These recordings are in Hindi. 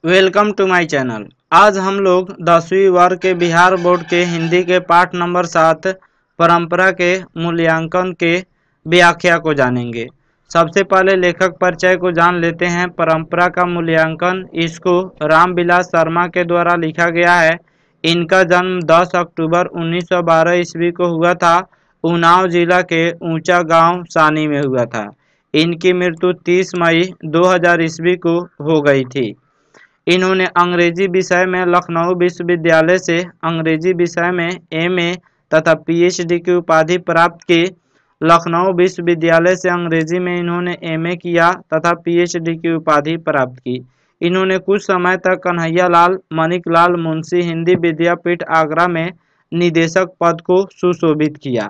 Welcome to my channel. आज हम लोग 10वीं वर्ग के बिहार बोर्ड के हिंदी के पाठ नंबर 7 परंपरा के मूल्यांकन के व्याख्या को जानेंगे। सबसे पहले लेखक परिचय को जान लेते हैं। परंपरा का मूल्यांकन इसको रामविलास शर्मा के द्वारा लिखा गया है। इनका जन्म 10 अक्टूबर 1912 ईस्वी को हुआ था। उन्नाव जिला के ऊंचा गांव सानी में हुआ था। इनकी मृत्यु 30 मई 2000 ईस्वी को हो गई थी। इन्होंने अंग्रेजी विषय में लखनऊ विश्वविद्यालय से अंग्रेजी विषय में एमए तथा पीएचडी की उपाधि प्राप्त की। लखनऊ विश्वविद्यालय से अंग्रेजी में इन्होंने एमए किया तथा पीएचडी की उपाधि प्राप्त की। इन्होंने कुछ समय तक कन्हैयालाल माणिकलाल मुंशी हिंदी विद्यापीठ आगरा में निदेशक पद को सुशोभित किया।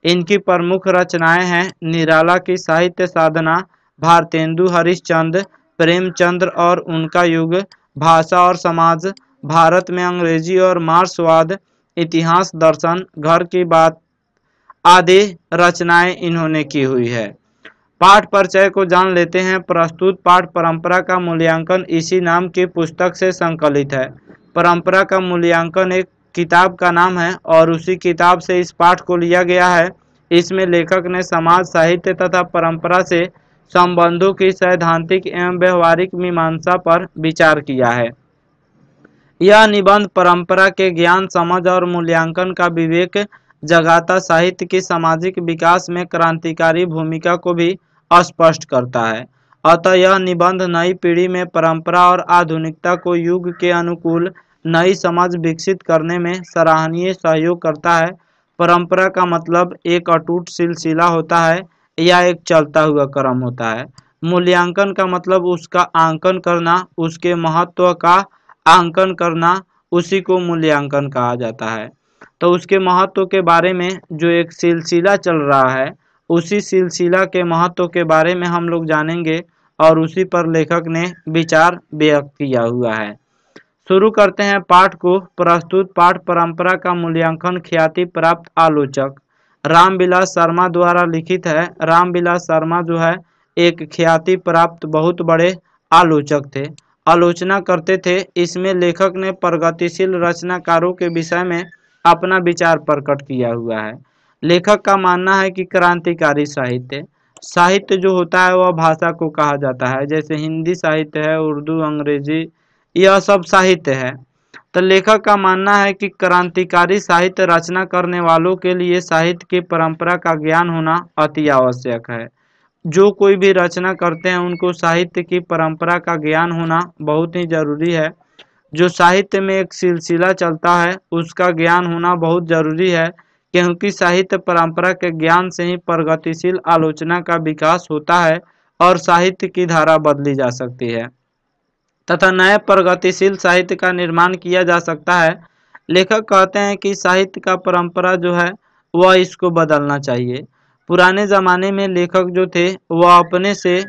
इनकी प्रमुख रचनाएं हैं निराला की साहित्य साधना, भारतेंदु हरिश्चंद्र, प्रेमचंद्र और उनका युग, भाषा और समाज, भारत में अंग्रेजी और मार्क्सवाद, इतिहास दर्शन, घर की बात आदि रचनाएं इन्होंने की हुई है। पाठ परिचय को जान लेते हैं। प्रस्तुत पाठ परंपरा का मूल्यांकन इसी नाम की पुस्तक से संकलित है। परंपरा का मूल्यांकन एक किताब का नाम है और उसी किताब से इस पाठ को लिया गया है। इसमें लेखक ने समाज, साहित्य तथा परंपरा से संबंधों की सैद्धांतिक एवं व्यवहारिक मीमांसा पर विचार किया है। यह निबंध परंपरा के ज्ञान, समझ और मूल्यांकन का विवेक जगाता साहित्य की सामाजिक विकास में क्रांतिकारी भूमिका को भी स्पष्ट करता है। अतः यह निबंध नई पीढ़ी में परंपरा और आधुनिकता को युग के अनुकूल नई समझ विकसित करने में सराहनीय सहयोग करता है। परंपरा का मतलब एक अटूट सिलसिला होता है या एक चलता हुआ क्रम होता है। मूल्यांकन का मतलब उसका आंकन करना, उसके महत्व का आंकन करना, उसी को मूल्यांकन कहा जाता है। तो उसके महत्व के बारे में जो एक सिलसिला चल रहा है, उसी सिलसिला के महत्व के बारे में हम लोग जानेंगे और उसी पर लेखक ने विचार व्यक्त किया हुआ है। शुरू करते हैं पाठ को। प्रस्तुत पाठ परंपरा का मूल्यांकन ख्याति प्राप्त आलोचक रामविलास शर्मा द्वारा लिखित है। रामविलास शर्मा जो है एक ख्याति प्राप्त बहुत बड़े आलोचक थे, आलोचना करते थे। इसमें लेखक ने प्रगतिशील रचनाकारों के विषय में अपना विचार प्रकट किया हुआ है। लेखक का मानना है कि क्रांतिकारी साहित्य जो होता है वह भाषा को कहा जाता है। जैसे हिंदी साहित्य है, उर्दू, अंग्रेजी, यह सब साहित्य है। तो लेखक का मानना है कि क्रांतिकारी साहित्य रचना करने वालों के लिए साहित्य की परंपरा का ज्ञान होना अति आवश्यक है। जो कोई भी रचना करते हैं उनको साहित्य की परंपरा का ज्ञान होना बहुत ही जरूरी है। जो साहित्य में एक सिलसिला चलता है उसका ज्ञान होना बहुत जरूरी है, क्योंकि साहित्य परंपरा के ज्ञान से ही प्रगतिशील आलोचना का विकास होता है और साहित्य की धारा बदली जा सकती है तथा नए प्रगतिशील साहित्य का निर्माण किया जा सकता है। लेखक कहते हैं कि साहित्य का परंपरा जो है वह इसको बदलना चाहिए। पुराने ज़माने में लेखक जो थे वह अपने से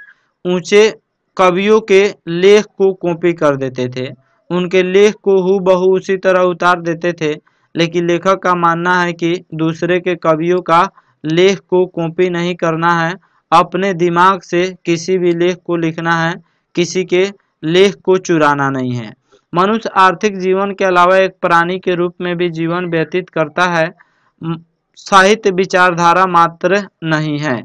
ऊंचे कवियों के लेख को कॉपी कर देते थे, उनके लेख को हूबहू उसी तरह उतार देते थे। लेकिन लेखक का मानना है कि दूसरे के कवियों का लेख को कॉपी नहीं करना है, अपने दिमाग से किसी भी लेख को लिखना है, किसी के लेख को चुराना नहीं है। मनुष्य आर्थिक जीवन के अलावा एक प्राणी के रूप में भी जीवन व्यतीत करता है। साहित्य विचारधारा मात्र नहीं है।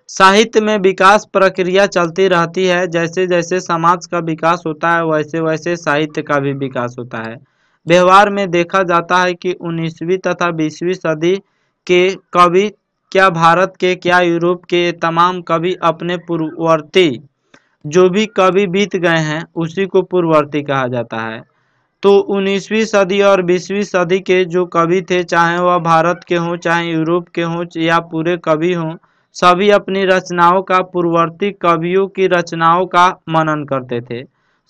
साहित्य में विकास प्रक्रिया चलती रहती है। जैसे जैसे समाज का विकास होता है वैसे वैसे साहित्य का भी विकास होता है। व्यवहार में देखा जाता है कि 19वीं तथा 20वीं सदी के कवि, क्या भारत के क्या यूरोप के, तमाम कवि अपने पूर्ववर्ती जो भी कवि बीत गए हैं उसी को पूर्ववर्ती कहा जाता है। तो 19वीं सदी और 20वीं सदी के जो कवि थे, चाहे वह भारत के हों, चाहे यूरोप के हों या पूरे कवि हों, सभी अपनी रचनाओं का पूर्ववर्ती कवियों की रचनाओं का मनन करते थे।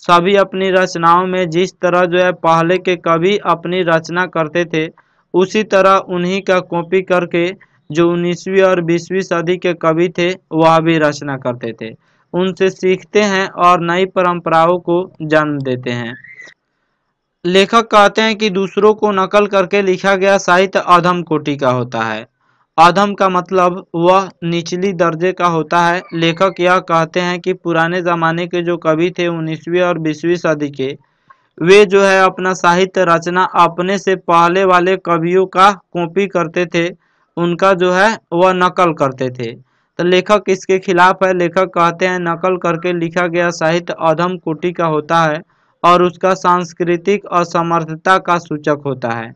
सभी अपनी रचनाओं में जिस तरह जो है पहले के कवि अपनी रचना करते थे, उसी तरह उन्हीं का कॉपी करके जो 19वीं और 20वीं सदी के कवि थे वह भी रचना करते थे। उनसे सीखते हैं और नई परंपराओं को जन्म देते हैं। लेखक कहते हैं कि दूसरों को नकल करके लिखा गया साहित्य अधम कोटि का होता है अधम का मतलब वह निचली दर्जे का होता है। लेखक यह कहते हैं कि पुराने ज़माने के जो कवि थे 19वीं और 20वीं सदी के, वे जो है अपना साहित्य रचना अपने से पहले वाले कवियों का कॉपी करते थे, उनका जो है वह नकल करते थे। तो लेखक इसके खिलाफ है। लेखक कहते हैं नकल करके लिखा गया साहित्य अधम कोटि का होता है और उसका सांस्कृतिक असमर्थता का सूचक होता है।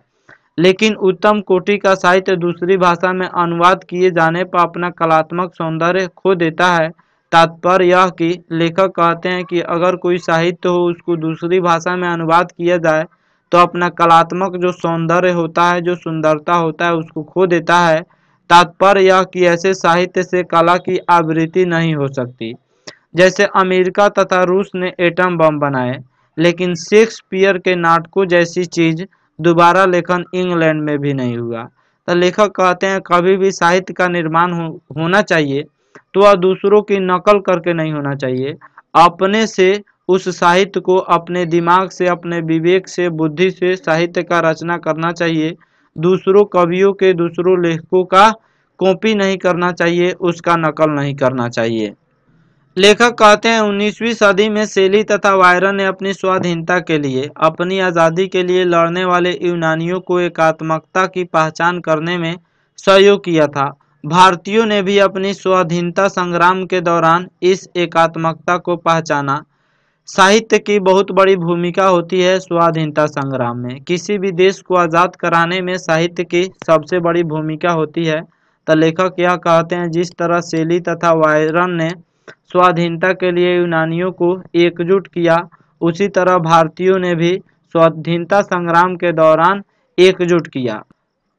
लेकिन उत्तम कोटि का साहित्य दूसरी भाषा में अनुवाद किए जाने पर अपना कलात्मक सौंदर्य खो देता है। तात्पर्य यह कि लेखक कहते हैं कि अगर कोई साहित्य हो उसको दूसरी भाषा में अनुवाद किया जाए तो अपना कलात्मक जो सौंदर्य होता है, जो सुंदरता होता है, उसको खो देता है। तात्पर्य यह कि ऐसे साहित्य से कला की आवृत्ति नहीं हो सकती। जैसे अमेरिका तथा रूस ने एटम बम बनाए, लेकिन शेक्सपियर के नाटकों जैसी चीज दोबारा लेखन इंग्लैंड में भी नहीं हुआ। तो लेखक कहते हैं कभी भी साहित्य का निर्माण होना चाहिए तो वह दूसरों की नकल करके नहीं होना चाहिए। अपने से उस साहित्य को अपने दिमाग से, अपने विवेक से, बुद्धि से साहित्य का रचना करना चाहिए। दूसरों कवियों के, दूसरों लेखकों का कॉपी नहीं करना चाहिए, उसका नकल नहीं करना चाहिए। लेखक कहते हैं 19वीं सदी में शेली तथा वायरन ने अपनी स्वाधीनता के लिए, अपनी आज़ादी के लिए लड़ने वाले यूनानियों को एकात्मकता की पहचान करने में सहयोग किया था। भारतीयों ने भी अपनी स्वाधीनता संग्राम के दौरान इस एकात्मकता को पहचाना। साहित्य की बहुत बड़ी भूमिका होती है स्वाधीनता संग्राम में। किसी भी देश को आज़ाद कराने में साहित्य की सबसे बड़ी भूमिका होती है। तो लेखक यह कहते हैं जिस तरह शेली तथा वायरन ने स्वाधीनता के लिए यूनानियों को एकजुट किया, उसी तरह भारतीयों ने भी स्वाधीनता संग्राम के दौरान एकजुट किया।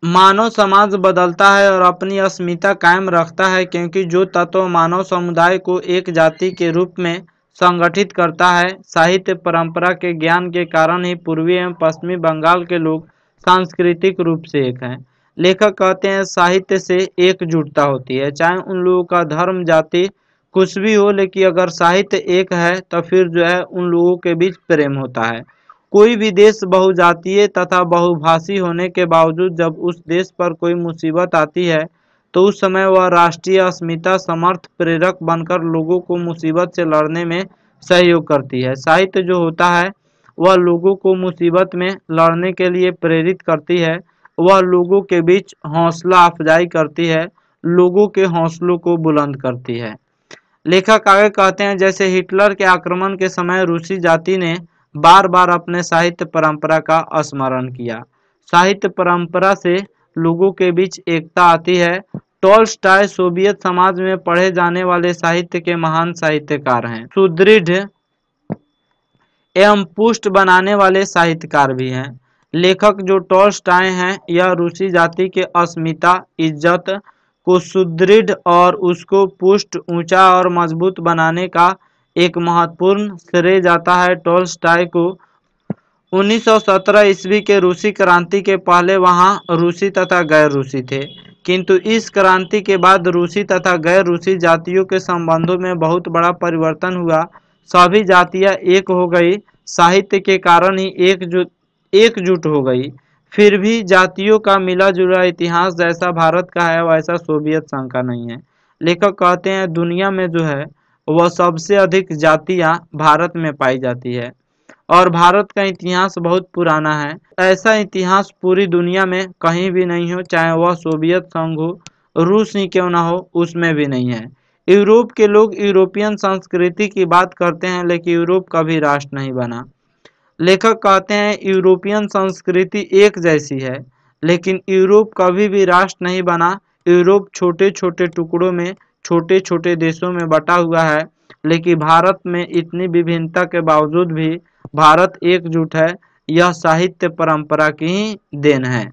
मानव समाज बदलता है और अपनी अस्मिता कायम रखता है क्योंकि जो तत्व मानव समुदाय को एक जाति के रूप में संगठित करता है। साहित्य परंपरा के ज्ञान के कारण ही पूर्वी एवं पश्चिमी बंगाल के लोग सांस्कृतिक रूप से एक हैं। लेखक कहते हैं साहित्य से एकजुटता होती है, चाहे उन लोगों का धर्म, जाति कुछ भी हो, लेकिन अगर साहित्य एक है तो फिर जो है उन लोगों के बीच प्रेम होता है। कोई भी देश बहुजातीय तथा बहुभाषी होने के बावजूद जब उस देश पर कोई मुसीबत आती है तो उस समय वह राष्ट्रीय अस्मिता समर्थ प्रेरक बनकर लोगों को मुसीबत से लड़ने में सहयोग करती है। साहित्य जो होता है वह लोगों को मुसीबत में लड़ने के लिए प्रेरित करती है, वह लोगों के बीच हौसला अफजाई करती है, लोगों के हौसलों को बुलंद करती है। लेखक आगे कहते हैं जैसे हिटलर के आक्रमण के समय रूसी जाति ने बार बार अपने साहित्य परंपरा का स्मरण किया। साहित्य परंपरा से लोगों के बीच एकता आती है। टॉल्स्टॉय सोवियत समाज में पढ़े जाने वाले साहित्य के महान साहित्यकार हैं। सुदृढ़ एवं पुष्ट बनाने वाले साहित्यकार भी हैं। लेखक जो टॉल्स्टॉय हैं यह रूसी जाति के अस्मिता, इज्जत को सुदृढ़ और उसको पुष्ट, ऊंचा और मजबूत बनाने का एक महत्वपूर्ण श्रेय जाता है टॉल्स्टॉय को। 1917 ईस्वी के रूसी क्रांति के पहले वहाँ रूसी तथा गैर रूसी थे, किंतु इस क्रांति के बाद रूसी तथा गैर रूसी जातियों के संबंधों में बहुत बड़ा परिवर्तन हुआ। सभी जातियाँ एक हो गई, साहित्य के कारण ही एकजुट हो गई। फिर भी जातियों का मिला जुला इतिहास जैसा भारत का है वैसा सोवियत संघ का नहीं है। लेखक कहते हैं दुनिया में जो है वह सबसे अधिक जातियां भारत में पाई जाती है और भारत का इतिहास बहुत पुराना है। ऐसा इतिहास पूरी दुनिया में कहीं भी नहीं हो, चाहे वह सोवियत संघ हो, रूस ही क्यों ना हो, उसमें भी नहीं है। यूरोप के लोग यूरोपियन संस्कृति की बात करते हैं, लेकिन यूरोप कभी राष्ट्र नहीं बना। लेखक कहते हैं यूरोपियन संस्कृति एक जैसी है, लेकिन यूरोप कभी भी राष्ट्र नहीं बना। यूरोप छोटे छोटे टुकड़ों में, छोटे छोटे देशों में बटा हुआ है, लेकिन भारत में इतनी विभिन्नता के बावजूद भी भारत एकजुट है। यह साहित्य परंपरा की ही देन है।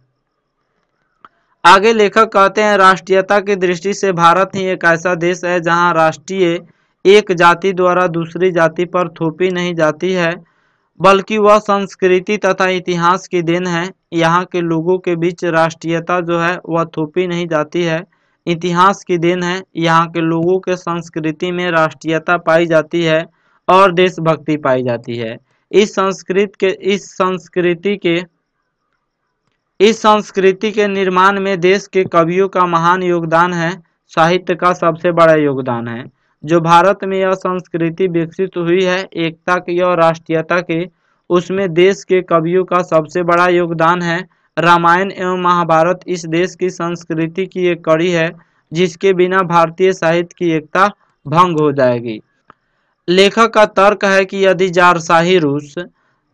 आगे लेखक कहते हैं राष्ट्रीयता की दृष्टि से भारत ही एक ऐसा देश है जहां राष्ट्रीय एक जाति द्वारा दूसरी जाति पर थोपी नहीं जाती है, बल्कि वह संस्कृति तथा इतिहास की देन है। यहाँ के लोगों के बीच राष्ट्रीयता जो है वह थोपी नहीं जाती है, इतिहास की देन है। यहाँ के लोगों के संस्कृति में राष्ट्रीयता पाई जाती है और देशभक्ति पाई जाती है। इस संस्कृति के इस संस्कृति के निर्माण में देश के कवियों का महान योगदान है, साहित्य का सबसे बड़ा योगदान है। जो भारत में यह संस्कृति विकसित हुई है एकता की और राष्ट्रीयता की, उसमें देश के कवियों का सबसे बड़ा योगदान है। रामायण एवं महाभारत इस देश की संस्कृति की एक कड़ी है, जिसके बिना भारतीय साहित्य की एकता भंग हो जाएगी। लेखक का तर्क है कि यदि जारशाही रूस,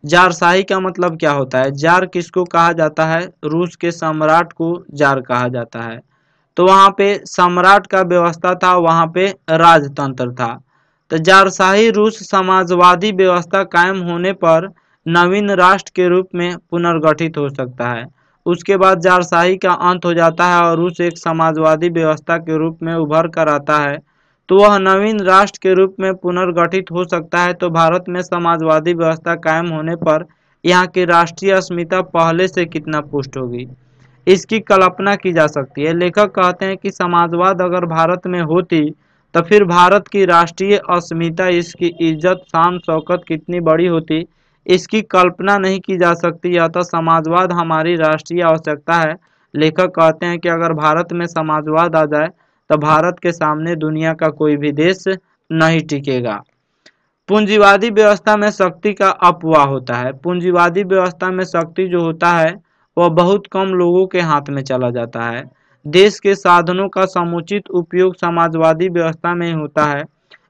जारशाही का मतलब क्या होता है, जार किसको कहा जाता है, रूस के सम्राट को जार कहा जाता है। तो वहाँ पे सम्राट का व्यवस्था था, वहाँ पे राजतंत्र था। तो जारशाही रूस समाजवादी व्यवस्था कायम होने पर नवीन राष्ट्र के रूप में पुनर्गठित हो सकता है। उसके बाद जारशाही का अंत हो जाता है और रूस एक समाजवादी व्यवस्था के रूप में उभर कर आता है। तो वह नवीन राष्ट्र के रूप में पुनर्गठित हो सकता है। तो भारत में समाजवादी व्यवस्था कायम होने पर यहाँ की राष्ट्रीय अस्मिता पहले से कितना पुष्ट होगी, इसकी कल्पना की जा सकती है। लेखक कहते हैं कि समाजवाद अगर भारत में होती तो फिर भारत की राष्ट्रीय अस्मिता, इसकी इज्जत शान शौकत कितनी बड़ी होती, इसकी कल्पना नहीं की जा सकती। अतः समाजवाद हमारी राष्ट्रीय आवश्यकता है। लेखक कहते हैं कि अगर भारत में समाजवाद आ जाए तो भारत के सामने दुनिया का कोई भी देश नहीं टिकेगा। पूंजीवादी व्यवस्था में शक्ति का अपवाह होता है। पूंजीवादी व्यवस्था में शक्ति जो होता है वह बहुत कम लोगों के हाथ में चला जाता है। देश के साधनों का समुचित उपयोग समाजवादी व्यवस्था में होता है,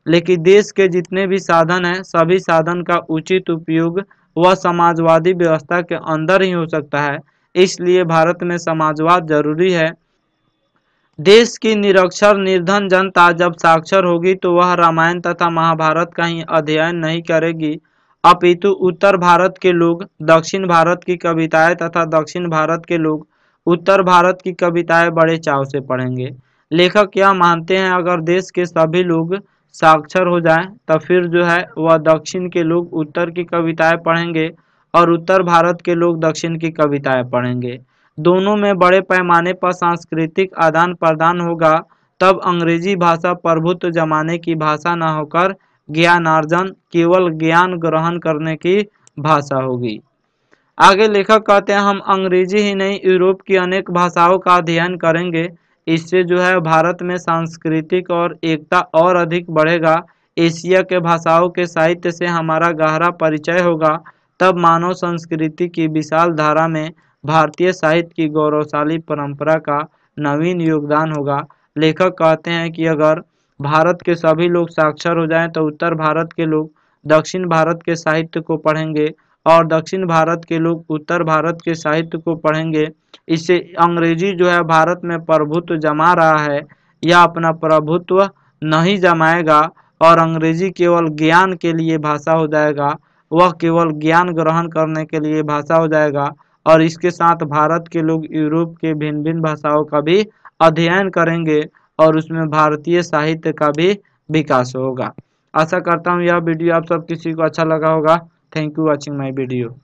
लेकिन देश के जितने भी साधन हैं सभी साधन का उचित उपयोग वह समाजवादी व्यवस्था के अंदर ही हो सकता है। इसलिए भारत में समाजवाद जरूरी है। देश की निरक्षर निर्धन जनता जब साक्षर होगी तो वह रामायण तथा महाभारत का ही अध्ययन नहीं करेगी, अपितु उत्तर भारत के लोग दक्षिण भारत की कविताएं तथा दक्षिण भारत के लोग उत्तर भारत की कविताएं बड़े चाव से पढ़ेंगे। लेखक यह मानते हैं अगर देश के सभी लोग साक्षर हो जाएं तो फिर जो है वह दक्षिण के लोग उत्तर की कविताएं पढ़ेंगे और उत्तर भारत के लोग दक्षिण की कविताएं पढ़ेंगे। दोनों में बड़े पैमाने पर सांस्कृतिक आदान प्रदान होगा। तब अंग्रेजी भाषा प्रभुत्व जमाने की भाषा न होकर ज्ञानार्जन, केवल ज्ञान ग्रहण करने की भाषा होगी। आगे लेखक कहते हैं हम अंग्रेजी ही नहीं यूरोप की अनेक भाषाओं का अध्ययन करेंगे। इससे जो है भारत में सांस्कृतिक और एकता और अधिक बढ़ेगा। एशिया के भाषाओं के साहित्य से हमारा गहरा परिचय होगा। तब मानव संस्कृति की विशाल धारा में भारतीय साहित्य की गौरवशाली परंपरा का नवीन योगदान होगा। लेखक कहते हैं कि अगर भारत के सभी लोग साक्षर हो जाएं तो उत्तर भारत के लोग दक्षिण भारत के साहित्य को पढ़ेंगे और दक्षिण भारत के लोग उत्तर भारत के साहित्य को पढ़ेंगे। इससे अंग्रेजी जो है भारत में प्रभुत्व जमा रहा है या अपना प्रभुत्व नहीं जमाएगा और अंग्रेजी केवल ज्ञान के लिए भाषा हो जाएगा, वह केवल ज्ञान ग्रहण करने के लिए भाषा हो जाएगा। और इसके साथ भारत के लोग यूरोप के भिन्न भिन्न भाषाओं का भी अध्ययन करेंगे और उसमें भारतीय साहित्य का भी विकास होगा। आशा करता हूँ यह वीडियो आप सब किसी को अच्छा लगा होगा। Thank you watching my video.